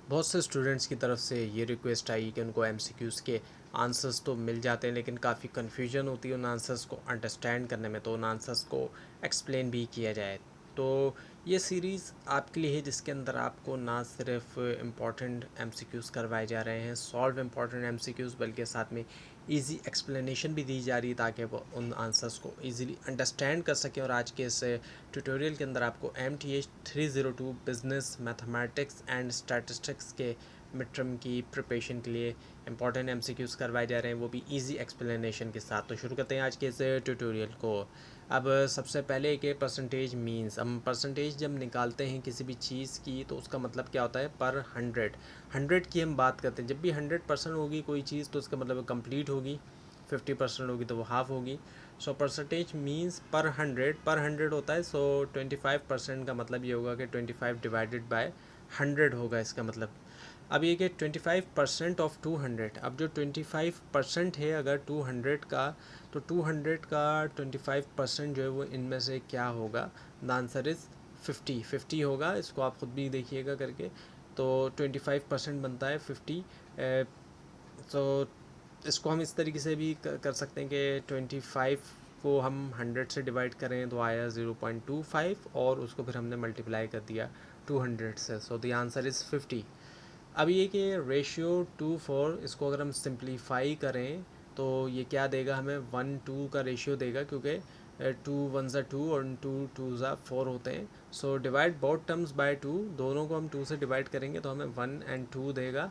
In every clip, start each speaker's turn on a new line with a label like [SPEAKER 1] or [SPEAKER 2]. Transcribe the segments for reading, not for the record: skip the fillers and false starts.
[SPEAKER 1] बहुत से स्टूडेंट्स की तरफ से ये रिक्वेस्ट आई कि उनको एमसीक्यूज़ के आंसर्स तो मिल जाते हैं, लेकिन काफ़ी कन्फ्यूजन होती है उन आंसर्स को अंडरस्टैंड करने में, तो उन आंसर्स को एक्सप्लेन भी किया जाए। तो ये सीरीज़ आपके लिए है जिसके अंदर आपको ना सिर्फ इम्पॉर्टेंट एमसीक्यूज़ करवाए जा रहे हैं, सॉल्व इम्पॉर्टेंट एमसीक्यूज़, बल्कि साथ में इजी एक्सप्लेनेशन भी दी जा रही है ताकि वो उन आंसर्स को इजीली अंडरस्टैंड कर सकें। और आज के इस ट्यूटोरियल के अंदर आपको MTH 302 business mathematics and statistics के मिड टर्म की प्रिपरेशन के लिए इंपॉर्टेंट एमसीक्यूज़ करवाए जा रहे हैं, वो भी इजी एक्सप्लेनेशन के साथ। तो शुरू करते हैं आज के इस ट्यूटोरियल को। अब सबसे पहले एक परसेंटेज मीन्स, हम परसेंटेज जब निकालते हैं किसी भी चीज़ की तो उसका मतलब क्या होता है, पर हंड्रेड। हंड्रेड की हम बात करते हैं, जब भी 100% होगी कोई चीज़ तो उसका मतलब कंप्लीट होगी, 50% होगी तो वो हाफ होगी। सो परसेंटेज मीन्स पर हंड्रेड, पर हंड्रेड होता है। सो 25% का मतलब ये होगा कि 25 डिवाइडेड बाय 100 होगा इसका मतलब। अब ये कि 25% ऑफ 200, अब जो 25% है अगर 200 का, तो 200 का 25% जो है वो इनमें से क्या होगा, द आंसर इज़ 50 होगा। इसको आप ख़ुद भी देखिएगा करके। तो 25% बनता है 50। सो इसको हम इस तरीके से भी कर सकते हैं कि 25 को हम 100 से डिवाइड करें तो आया 0.25, और उसको फिर हमने मल्टीप्लाई कर दिया 200 से। So the answer is 50। अब ये कि रेशियो 2:4, इसको अगर हम सिंप्लीफाई करें तो ये क्या देगा हमें, 1:2 का रेशियो देगा, क्योंकि 2 1 2 और 2 2 4 होते हैं। So divide both terms by 2, दोनों को हम 2 से डिवाइड करेंगे तो हमें 1 और 2 देगा।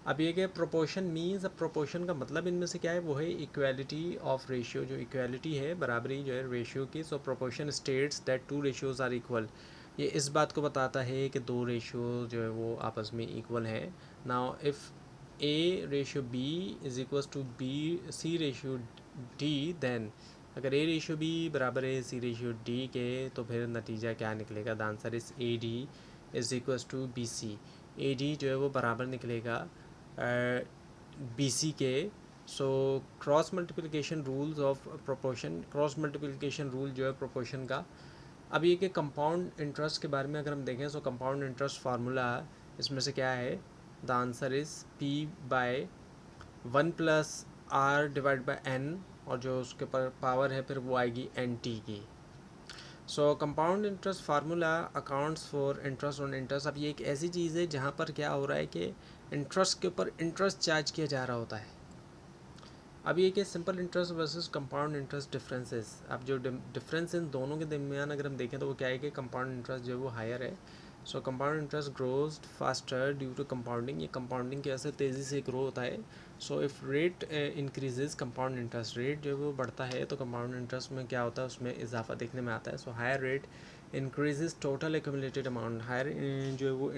[SPEAKER 1] अब ये कि प्रोपोर्शन मीन्स, अब प्रोपोर्शन का मतलब इनमें से क्या है, वो है इक्वालिटी ऑफ रेशियो। जो इक्वालिटी है, बराबरी जो है रेशियो की। So proportion states that two ratios are equal, ये इस बात को बताता है कि दो रेशियो जो है वो आपस में इक्वल हैं। Now if a ratio b is equals to b c ratio d, then अगर ए रेशियो बी बराबर है सी रेशियो डी के, तो फिर नतीजा क्या निकलेगा, the answer is a d is equals to b c. A d जो है वो बराबर निकलेगा बी सी के। So cross multiplication rules of proportion, cross multiplication rule जो है प्रोपोर्शन का। अब ये कि कंपाउंड इंटरेस्ट के बारे में अगर हम देखें, सो कंपाउंड इंटरेस्ट फार्मूला इसमें से क्या है, the answer is P by 1 + R divide by N, और जो उसके पर पावर है फिर वो आएगी NT की। सो compound interest formula accounts for interest on interest. अब ये एक ऐसी चीज़ है जहाँ पर क्या हो रहा है कि इंटरेस्ट के ऊपर इंटरेस्ट चार्ज किया जा रहा होता है। अब ये कि simple interest versus compound interest differences, अब जो डिफरेंस इन दोनों के दरमियान अगर हम देखें तो वो क्या है कि कंपाउंड इंटरेस्ट जो है वो हायर है। So compound interest grows faster due to compounding, ये कंपाउंडिंग की वजह से तेज़ी से ग्रो होता है। So if rate increases, compound interest rate जो है वो बढ़ता है तो कंपाउंड इंटरेस्ट में क्या होता है, उसमें इजाफा देखने में आता है। So higher rate increases total accumulated amount, higher जो है वो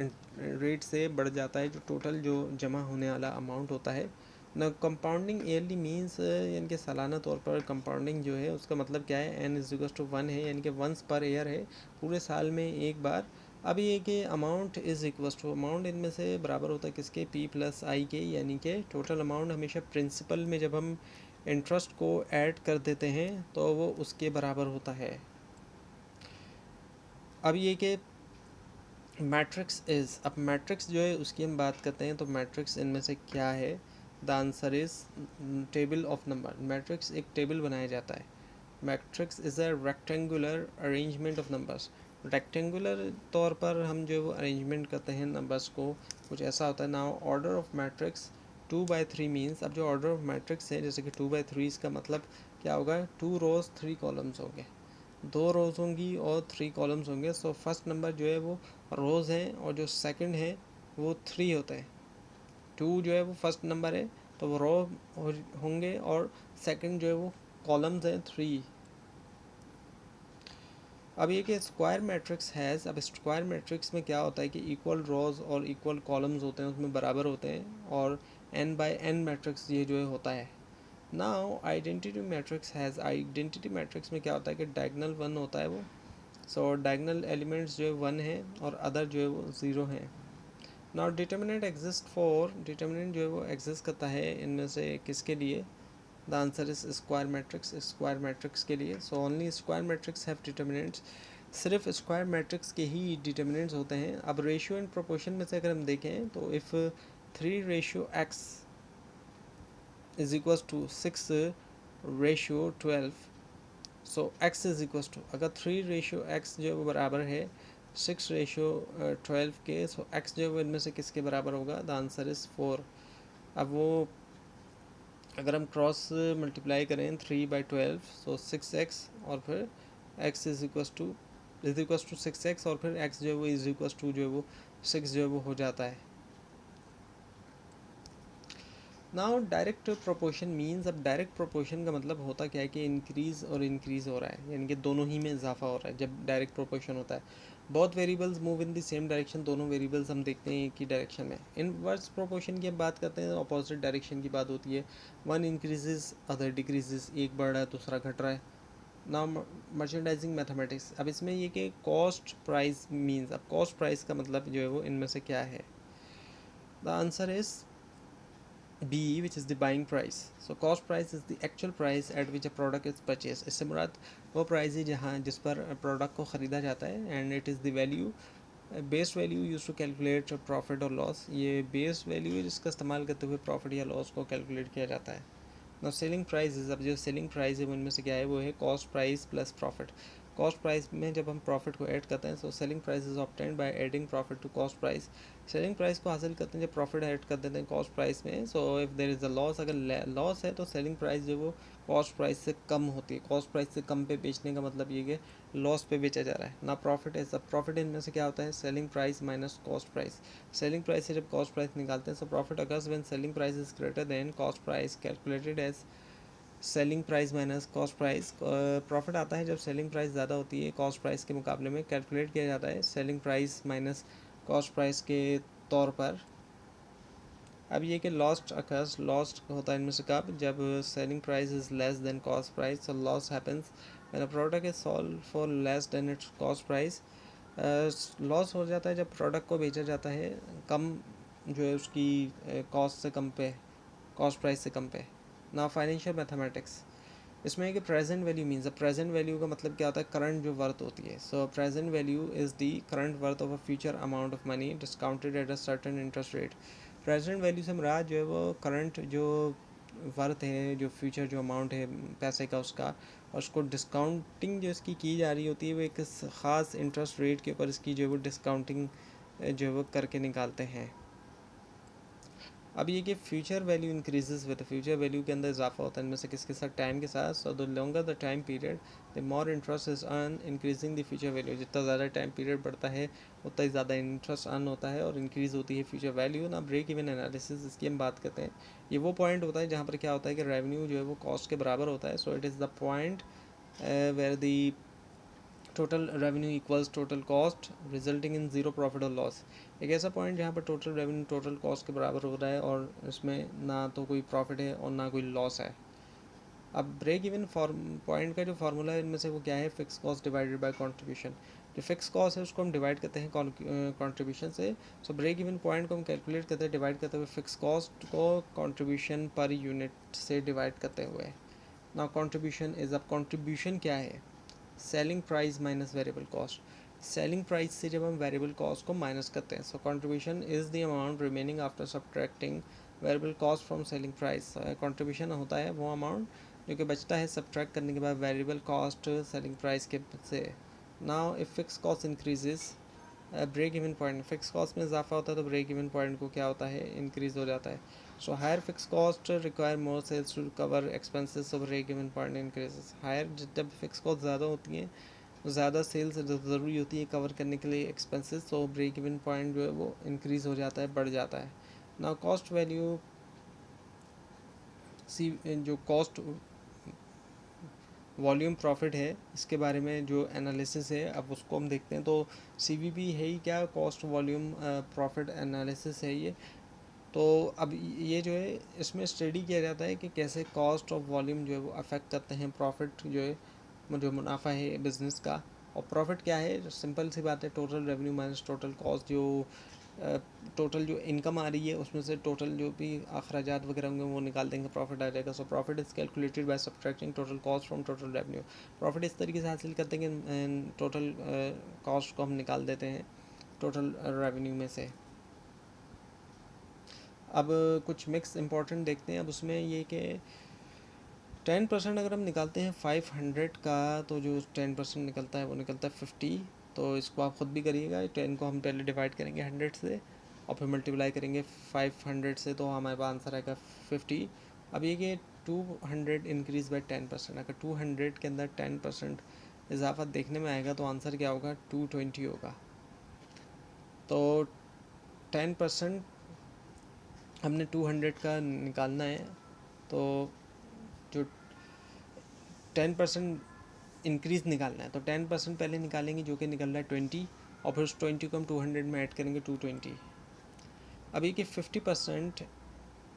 [SPEAKER 1] रेट से बढ़ जाता है जो टोटल जो जमा होने वाला अमाउंट होता है। न कंपाउंडिंग ईयरली मीन्स, यानी कि सालाना तौर पर कंपाउंडिंग जो है उसका मतलब क्या है, n=1 है, यानी कि वंस पर ईयर है, पूरे साल में एक बार। अब ये कि अमाउंट इज़ अमाउंट इनमें से बराबर होता है किसके, P + I के, यानी कि टोटल अमाउंट हमेशा प्रिंसिपल में जब हम इंटरेस्ट को ऐड कर देते हैं तो वो उसके बराबर होता है। अब ये कि मैट्रिक्स इज़, अब मैट्रिक्स जो है उसकी हम बात करते हैं तो मैट्रिक्स इनमें से क्या है, the answer is table of number. Matrix एक टेबल बनाया जाता है। Matrix is a rectangular arrangement of numbers. Rectangular तौर पर हम जो अरेंजमेंट करते हैं नंबर्स को, कुछ ऐसा होता है। Now order of matrix 2/3 means, अब जो ऑर्डर ऑफ मैट्रिक्स है जैसे कि 2/3, इसका मतलब क्या होगा, 2 रोज़ 3 कॉलम्स होंगे, 2 रोज़ होंगी और 3 कॉलम्स होंगे। सो फर्स्ट नंबर जो है वो रोज़ हैं और जो सेकंड है वो 3 होता है। 2 जो है वो फर्स्ट नंबर है तो वो रो होंगे, और सेकंड जो है वो कॉलम्स हैं 3। अब ये कि स्क्वायर मैट्रिक्स हैज़, अब स्क्वायर मैट्रिक्स में क्या होता है कि इक्वल रोज़ और इक्वल कॉलम्स होते हैं, उसमें बराबर होते हैं, और n/n मैट्रिक्स ये जो है होता है। Now identity matrix has, identity matrix में क्या होता है कि डायगोनल 1 होता है वो। सो डायगोनल एलिमेंट्स जो है 1 है और अदर जो है वो 0 है। Now determinant exist for, determinant जो है वो एग्जिस्ट करता है इनमें से किसके लिए, the answer is square matrix, square matrix के लिए। So only square matrix have determinants. सिर्फ स्क्वायर मैट्रिक्स के ही डिटर्मिनेंट्स होते हैं। अब रेशियो एंड प्रोपोर्शन में से अगर हम देखें तो if 3:x is equals to 6:12, so x is equals to, अगर 3:x जो है वो बराबर है 6:12 के, सो x जो है वो इनमें से किसके बराबर होगा? The answer is 4। अब वो अगर हम क्रॉस मल्टीप्लाई करें 3/12, सो 6x और फिर x is equals to 6x और फिर x जो है वो इज इक्वल्स टू जो है वो 6 जो है वो हो जाता है। नाउ डायरेक्ट प्रोपोर्शन मीन्स, अब डायरेक्ट प्रोपोर्शन का मतलब होता क्या है कि इंक्रीज़ और इंक्रीज़ हो रहा है, यानी कि दोनों ही में इजाफा हो रहा है जब डायरेक्ट प्रोपोर्शन होता है। Both variables move in the same direction, दोनों वेरिएबल्स हम देखते हैं एक ही डायरेक्शन में। इनवर्स प्रोपोर्शन की हम बात करते हैं, अपोजिट डायरेक्शन की बात होती है। वन इंक्रीजेज अदर डिक्रीजेज, एक बढ़ रहा है दूसरा घट रहा है। नाउ मर्चेंडाइजिंग मैथमेटिक्स, अब इसमें ये कि कॉस्ट प्राइस मीन्स, अब कॉस्ट प्राइस का मतलब जो है वो इनमें से क्या है? The answer is B, which is the buying price. So cost price is the actual price at which a product is purchased. इससे मुराद वो प्राइस है जहाँ जिस पर प्रोडक्ट को ख़रीदा जाता है, and it is the value, base value use to calculate profit और लॉस। ये बेस वैल्यू है जिसका इस्तेमाल करते हुए प्रॉफिट या लॉस को कैलकुलेट किया जाता है। ना सेलिंग प्राइस, अब जो सेलिंग प्राइस है उनमें से क्या है? वो है cost price plus profit. Cost price में जब हम प्रॉफिट को ऐड करते हैं, so selling price is obtained by adding profit to cost price. Selling price को हासिल करते हैं जब प्रॉफिट ऐड कर देते हैं कॉस्ट प्राइस में। So if there is a loss, अगर लॉस है तो सेलिंग प्राइस जो वो कॉस्ट प्राइस से कम होती है। कॉस्ट प्राइस से कम पे बेचने का मतलब ये कि लॉस पे बेचा जा रहा है ना। प्रॉफिट है, सब प्रॉफिट इनमें से क्या होता है? Selling price minus cost price. Selling price से जब कॉस्ट प्राइस निकालते हैं, so profit occurs when selling price is greater than cost price, calculated as selling price minus cost price. Profit आता है जब सेलिंग प्राइस ज़्यादा होती है कॉस्ट प्राइस के मुकाबले में, कैलकुलेट किया जाता है selling price minus cost price के तौर पर। अब ये कि लॉस्ट अकर्स, लॉस्ट होता है इनमें से कब? जब selling price is less than cost price. So loss happens when a product is sold for less than it's cost price. Loss हो जाता है जब प्रोडक्ट को बेचा जाता है कम, जो है उसकी कॉस्ट से कम पे, कॉस्ट प्राइस से कम पे। ना फाइनेंशियल मैथमेटिक्स, इसमें है कि present value means, present value का मतलब क्या होता है? करंट जो वर्थ होती है। सो present value is the current worth of a future amount of money discounted at a certain interest rate. Present value से मुराद जो है वो करंट जो वर्थ है, जो फ्यूचर जो अमाउंट है पैसे का उसका, और उसको डिस्काउंटिंग जो इसकी की जा रही होती है वो एक ख़ास इंटरेस्ट रेट के ऊपर इसकी जो है वो डिस्काउंटिंग जो है वो करके निकालते हैं। अब ये कि future value increases with, future value के अंदर इजाफा होता है इनमें से किसके साथ? टाइम के साथ। So the longer the time period the more interest is earn increasing the future value. जितना ज़्यादा टाइम पीरियड बढ़ता है उतना ही ज़्यादा इंटरेस्ट अर्न होता है और इंक्रीज़ होती है फ्यूचर वैल्यू। ना ब्रेक इवन एनालिसिस, इसकी हम बात करते हैं। ये वो पॉइंट होता है जहाँ पर क्या होता है कि रेवेन्यू जो है वो कॉस्ट के बराबर होता है। So it is the point where the total revenue equals total cost resulting in zero profit और लॉस। एक ऐसा पॉइंट जहाँ पर टोटल रेवेन्यू टोटल कॉस्ट के बराबर हो रहा है और इसमें ना तो कोई प्रॉफिट है और ना कोई लॉस है। अब ब्रेक इवन पॉइंट का जो फार्मूला है इनमें से वो क्या है? Fix cost divided by contribution. जो फिक्स कॉस्ट है उसको हम डिवाइड करते हैं कंट्रीब्यूशन से। सो ब्रेक इवन पॉइंट को हम कैलकुलेट करते हैं डिवाइड करते हुए फिक्स कॉस्ट को कंट्रीब्यूशन पर यूनिट से डिवाइड करते हुए। ना कंट्रीब्यूशन इज़, अब कंट्रीब्यूशन क्या है? Selling price minus variable cost. Selling price से जब हम वेरिएबल कॉस्ट को माइनस करते हैं, so contribution is the amount remaining after subtracting variable cost from selling price. Contribution होता है वो अमाउंट जो कि बचता है सब्ट्रैक्ट करने के बाद वेरिएबल कॉस्ट सेलिंग प्राइस के से। Now if fix cost increases, break even point, fix cost में इजाफा होता है तो ब्रेक इवन पॉइंट को क्या होता है? इंक्रीज़ हो जाता है। So higher fix cost require more sales to cover expenses, so break even point increases. Higher, जब फिक्स कॉस्ट ज़्यादा होती हैं, ज़्यादा सेल्स ज़रूरी होती है कवर करने के लिए एक्सपेंसेस, तो ब्रेक इवन पॉइंट जो है वो इंक्रीज़ हो जाता है, बढ़ जाता है। ना कॉस्ट वैल्यू सी, जो कॉस्ट वॉल्यूम प्रॉफिट है इसके बारे में जो एनालिसिस है अब उसको हम देखते हैं। तो CVP है ही क्या? कॉस्ट वॉल्यूम प्रॉफिट एनालिसिस है ये। तो अब ये जो है इसमें स्टडी किया जाता है कि कैसे कॉस्ट ऑफ वॉल्यूम जो है वो अफेक्ट करते हैं प्रॉफिट जो है, जो मुनाफा है बिज़नेस का। और प्रॉफिट क्या है? सिंपल सी बात है, total revenue minus total cost. जो टोटल जो इनकम आ रही है उसमें से टोटल जो भी अखराजात वगैरह होंगे वो निकाल देंगे, प्रॉफिट आ जाएगा। So profit is calculated by subtracting total cost from total revenue. Profit इस तरीके से हासिल करते हैं कि टोटल कॉस्ट को हम निकाल देते हैं टोटल रेवेन्यू में से। अब कुछ मिक्स इंपॉर्टेंट देखते हैं। अब उसमें ये कि 10% अगर हम निकालते हैं 500 का, तो जो 10% निकलता है वो निकलता है 50। तो इसको आप ख़ुद भी करिएगा। 10 को हम पहले डिवाइड करेंगे 100 से और फिर मल्टीप्लाई करेंगे 500 से, तो हमारे पास आंसर आएगा 50। अब ये कि 200 इंक्रीज़ बाई 10%, अगर 200 के अंदर 10% इजाफा देखने में आएगा तो आंसर क्या होगा, 220 होगा। तो 10% हमने 200 का निकालना है, तो जो 10% इंक्रीज़ निकालना है तो 10% पहले निकालेंगे जो कि निकल रहा है 20, और फिर उस 20 को हम 200 में ऐड करेंगे 220। अभी कि 50%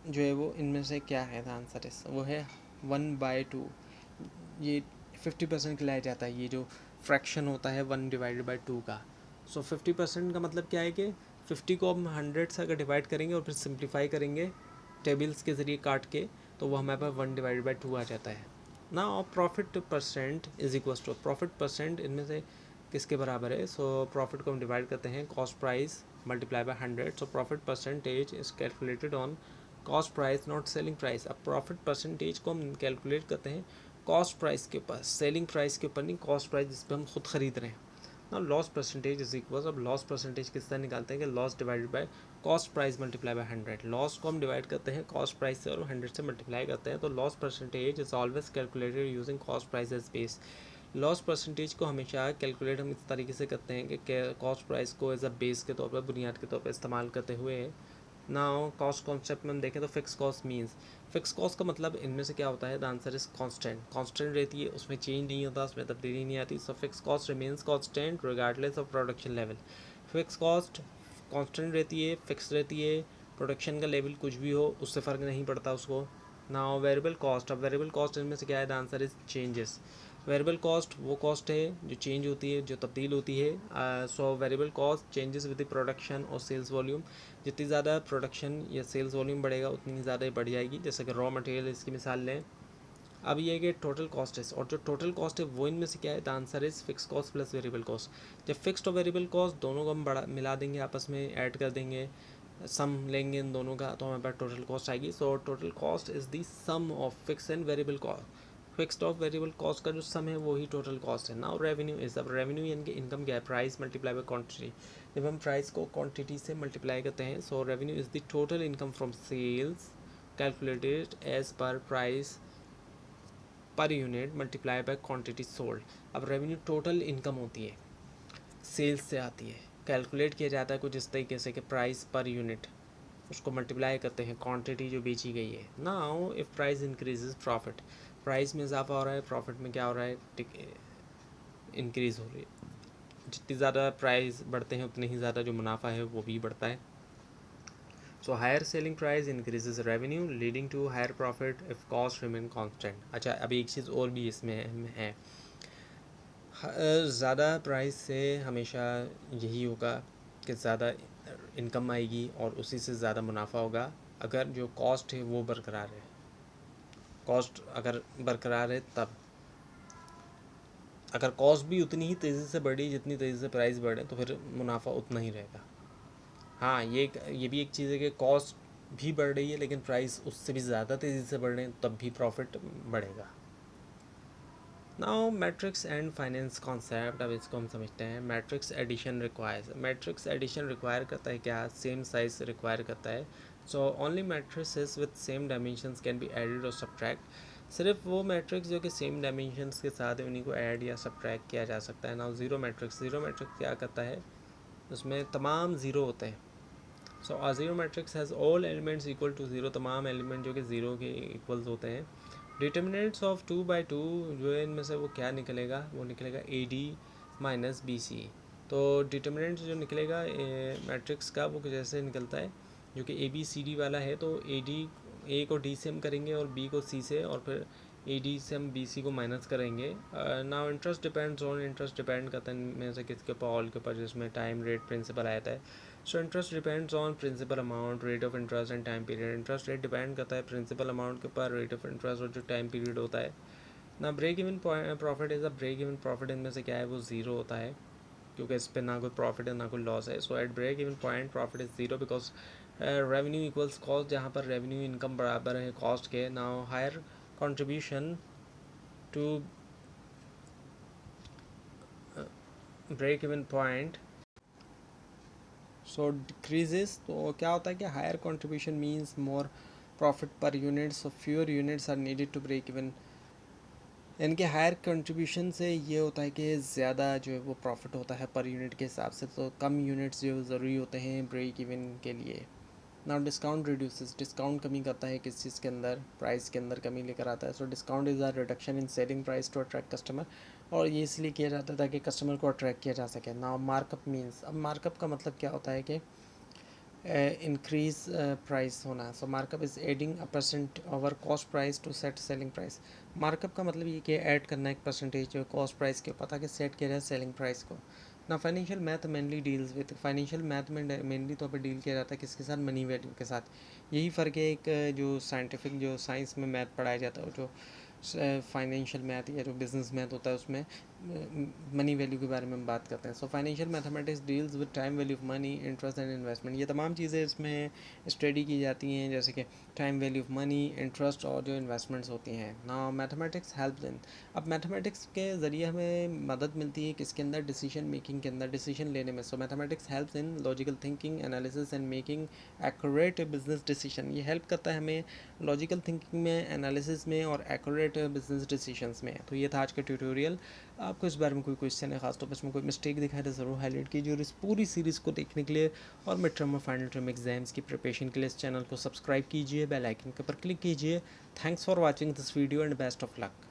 [SPEAKER 1] जो है वो इनमें से क्या है, द आंसर इस वो है 1/2। ये 50% खिलाया जाता है, ये जो फ्रैक्शन होता है 1/2 का। सो 50% का मतलब क्या है कि 50 को हम 100 से अगर डिवाइड करेंगे और फिर सिंप्लीफाई करेंगे टेबल्स के ज़रिए काट के, तो वो हमारे पास 1/2 आ जाता है ना। और profit percent is equal to, profit percent इनमें से किसके बराबर है। सो प्रॉफिट को हम डिवाइड करते हैं cost price multiply by 100। So profit percentage is calculated on cost price not selling price. अब प्रॉफिट परसेंटेज को हम कैलकुलेट करते हैं कॉस्ट प्राइस के ऊपर, सेलिंग प्राइस के ऊपर नहीं, कॉस्ट प्राइस जिस पर हम खुद ख़रीद रहे हैं ना। लॉस परसेंटेज इज इक्वल, अब लॉस परसेंटेज किस तरह निकालते हैं कि loss divided by cost price multiply by 100। Loss को हम डिवाइड करते हैं कॉस्ट प्राइस से और 100 से मल्टीप्लाई करते हैं। तो loss percentage is always calculated using cost price as base. Loss percentage को हमेशा कैलकुलेट हम इस तरीके से करते हैं कि कॉस्ट प्राइस को एज अ बेस के तौर पर, बुनियाद के तौर पर इस्तेमाल करते हुए। नाउ कॉस्ट कॉन्सेप्ट में हम देखें तो fix cost means, fix cost का मतलब इनमें से क्या होता है, the answer is constant. Constant रहती है, उसमें चेंज नहीं होता, उसमें तब्दीली नहीं आती। So fix cost remains constant regardless of production level. Fix cost constant रहती है, फिक्स रहती है, प्रोडक्शन का लेवल कुछ भी हो उससे फ़र्क नहीं पड़ता उसको। नाउ वेरिएबल कॉस्ट, अब वेरिएबल कॉस्ट इनमें से क्या है, the answer is changes. Variable cost वो कॉस्ट है जो चेंज होती है, जो तब्दील होती है। So variable cost changes with the production और सेल्स वॉल्यूम। जितनी ज़्यादा प्रोडक्शन या सेल्स वॉल्यूम बढ़ेगा उतनी ज़्यादा बढ़ जाएगी। जैसे कि रॉ मटेरियल, इसकी मिसाल लें। अब ये है कि टोटल कॉस्ट है, और जो टोटल कॉस्ट है वो इनमें से क्या है, the answer is fix cost plus variable cost. जब फिक्स्ड और वेरिएबल कॉस्ट दोनों को हम मिला देंगे, आपस में ऐड कर देंगे, सम लेंगे इन दोनों का, तो हमारे पास टोटल कॉस्ट आएगी। So total cost is the sum of fix and variable cost. Fixed of variable cost का जो सम है वही टोटल कॉस्ट है। नाउ रेवेन्यू इज, अब रेवेन्यू यानी कि इनकम क्या है, प्राइस मल्टीप्लाई बाय क्वांटिटी। जब हम प्राइस को क्वांटिटी से मल्टीप्लाई करते हैं, so revenue is the total income from sales calculated as per price per unit multiply by quantity sold. अब रेवेन्यू टोटल इनकम होती है, सेल्स से आती है, कैलकुलेट किया जाता है कुछ इस तरीके से कि प्राइस पर यूनिट, उसको मल्टीप्लाई करते हैं क्वांटिटी जो बेची गई है। Now if price increases profit, price में इजाफा हो रहा है, प्रॉफिट में क्या हो रहा है, इंक्रीज़ हो रही है। जितनी ज़्यादा प्राइस बढ़ते हैं उतनी ही ज़्यादा जो मुनाफा है वो भी बढ़ता है। So higher selling price increases revenue leading to higher profit if cost remain constant. अच्छा, अभी एक चीज़ और भी इसमें है, ज़्यादा प्राइस से हमेशा यही होगा कि ज़्यादा इनकम आएगी और उसी से ज़्यादा मुनाफा होगा अगर जो कॉस्ट है वो बरकरार है। कॉस्ट अगर बरकरार है तब, अगर कॉस्ट भी उतनी ही तेज़ी से बढ़ी जितनी तेज़ी से प्राइस बढ़े तो फिर मुनाफा उतना ही रहेगा। हाँ, ये भी एक चीज़ है कि कॉस्ट भी बढ़ रही है लेकिन प्राइस उससे भी ज़्यादा तेज़ी से बढ़ रहे हैं तब भी प्रॉफिट बढ़ेगा। Now matrix and finance concept, अब इसको हम समझते हैं। Matrix addition requires, matrix addition require करता है क्या, सेम साइज रिक्वायर करता है। So only matrices with same dimensions can be added और सब्ट्रैक्ट। सिर्फ वो मैट्रिक्स जो कि सेम डायमेंशंस के साथ है उन्हीं को ऐड या सब्ट्रैक्ट किया जा सकता है। Now zero matrix, zero matrix क्या करता है, उसमें तमाम ज़ीरो होते हैं। So a zero matrix has all elements equal to zero, तमाम एलिमेंट जो कि ज़ीरो के इक्वल्स होते हैं। डिटर्मिनेंट्स ऑफ 2/2 जो है इनमें से वो क्या निकलेगा, वो निकलेगा AD माइनस BC। तो डिटर्मिनेंट जो निकलेगा मैट्रिक्स का वो जैसे निकलता है, जो कि ABCD वाला है, तो A को D से हम करेंगे और B को C से, और फिर AD से हम BC को माइनस करेंगे। Now interest depends on, interest depend करता है इनमें से किसके ऊपर, ऑल के ऊपर, जिसमें टाइम रेट प्रिंसिपल आता है। So interest depends on principal amount, rate of interest and time period. Interest rate depend करता है प्रिंसिपल अमाउंट के ऊपर, रेट ऑफ इंटरेस्ट और जो टाइम पीरियड होता है ना। Break even profit is a break even profit, इनमें से क्या है वो ज़ीरो होता है क्योंकि इस पर ना कोई प्रॉफिट है ना कोई लॉस है। So at break even point profit is zero because revenue equals cost, जहाँ पर रेवेन्यू इनकम बराबर है कॉस्ट के। Now higher contribution to break even point so decreases. तो क्या होता है कि higher contribution means more profit per unit, so fewer units are needed to break even. यानी कि हायर कंट्रीब्यूशन से ये होता है कि ज़्यादा जो है वो प्रॉफिट होता है पर यूनिट के हिसाब से, तो कम यूनिट्स जो ज़रूरी होते हैं ब्रेक इवन के लिए। नाउ डिस्काउंट रिड्यूसेस, डिस्काउंट कमी करता है किस चीज़ के अंदर, प्राइस के अंदर कमी लेकर आता है। So discount is a reduction in selling price to attract customer, और ये इसलिए किया जाता है ताकि कस्टमर को अट्रैक्ट किया जा सके। नाउ मार्कअप मीन्स, अब मार्कअप का मतलब क्या होता है कि इंक्रीज प्राइस होना। So markup is adding a percent over cost price to set selling price. Markup का मतलब ये कि ऐड करना एक परसेंटेज जो कॉस्ट प्राइस के ऊपर ताकि सेट किया जाए सेलिंग प्राइस को। ना financial math mainly deals with, financial math में मेनली तौर पर डील किया जाता है किसके साथ, मनी वैल्यू के साथ। यही फ़र्क है एक जो साइंटिफिक जो साइंस में मैथ पढ़ाया जाता है, जो फाइनेंशियल मैथ या जो बिजनेस मैथ होता है उसमें मनी वैल्यू के बारे में हम बात करते हैं। So financial mathematics deals with time value of money, interest and investment. ये तमाम चीज़ें इसमें स्टडी की जाती हैं, जैसे कि time value of money, interest और जो इन्वेस्टमेंट्स होती हैं। ना मैथमेटिक्स हेल्प इन, अब मैथमेटिक्स के ज़रिए हमें मदद मिलती है किसके अंदर, डिसीजन मेकिंग के अंदर, डिसीजन लेने में। So mathematics helps in logical thinking, analysis and making accurate business decision. ये हेल्प करता है हमें लॉजिकल थिंकिंग में, एनालिसिस में और एक्यूरेट बिजनेस डिसीजंस में। तो ये था आज का ट्यूटोरियल। आपको इस बारे में कोई क्वेश्चन है, खासतौर पर इसमें कोई मिस्टेक दिखाए तो ज़रूर हाईलाइट कीजिए। और इस पूरी सीरीज़ को देखने के लिए और मिड टर्म और फाइनल टर्म एग्जाम्स की प्रिपरेशन के लिए इस चैनल को सब्सक्राइब कीजिए, बेल आइकन के ऊपर क्लिक कीजिए। Thanks for watching this video and best of luck.